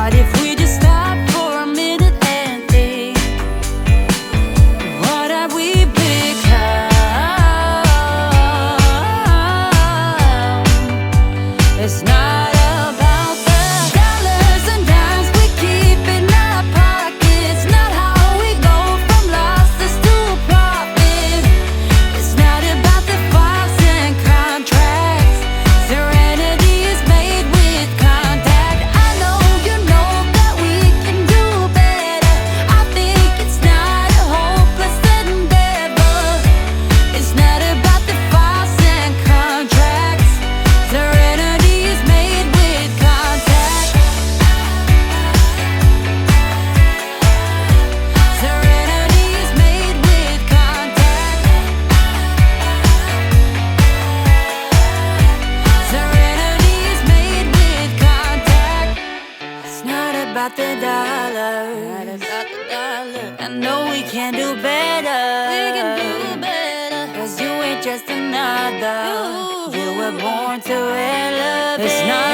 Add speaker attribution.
Speaker 1: What if we just stop for a minute and think, what have we become? It's not about the dollars and dimes we keep in our pockets, not how we go from losses to profit. It's not about the files and contracts. Serenity is made with contact. I know you know that we can do better. I think it's not a hopeless endeavor. It's not about the files and contracts. Serenity is made with contact. Serenity is made with contact. Serenity is made with contact. It's not about the dollar. I know we can do better. We can do better. 'Cause you ain't just another. You were born to elevate. It's not